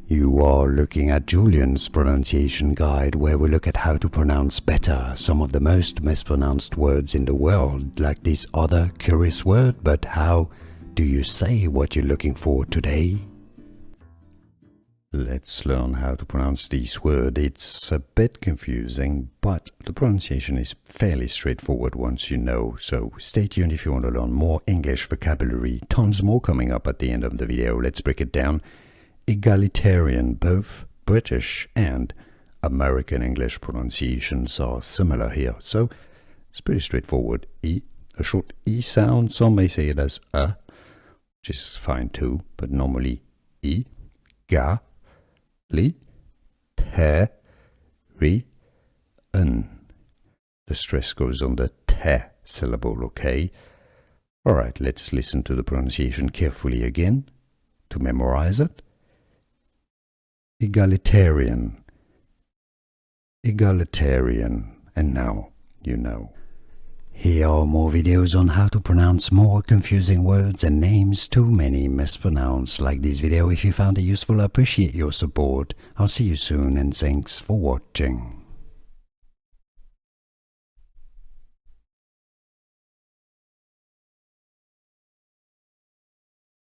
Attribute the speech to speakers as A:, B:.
A: You are looking at Julian's pronunciation guide, where we look at how to pronounce better some of the most mispronounced words in the world, like this other curious word. But how do you say what you're looking for today? Let's learn how to pronounce this word. It's a bit confusing, but the pronunciation is fairly straightforward once you know, so stay tuned if you want to learn more English vocabulary. Tons more coming up at the end of the video. Let's break it down. Egalitarian. Both British and American English pronunciations are similar here, so it's pretty straightforward. E, a short E sound. Some may say it as a, which is fine too, but normally E, ga, li, te, ri, n. The stress goes on the te syllable, okay? Alright, let's listen to the pronunciation carefully again to memorize it. Egalitarian. Egalitarian. And now you know. Here are more videos on how to pronounce more confusing words and names too many mispronounced. Like this video if you found it useful. I appreciate your support. I'll see you soon and thanks for watching.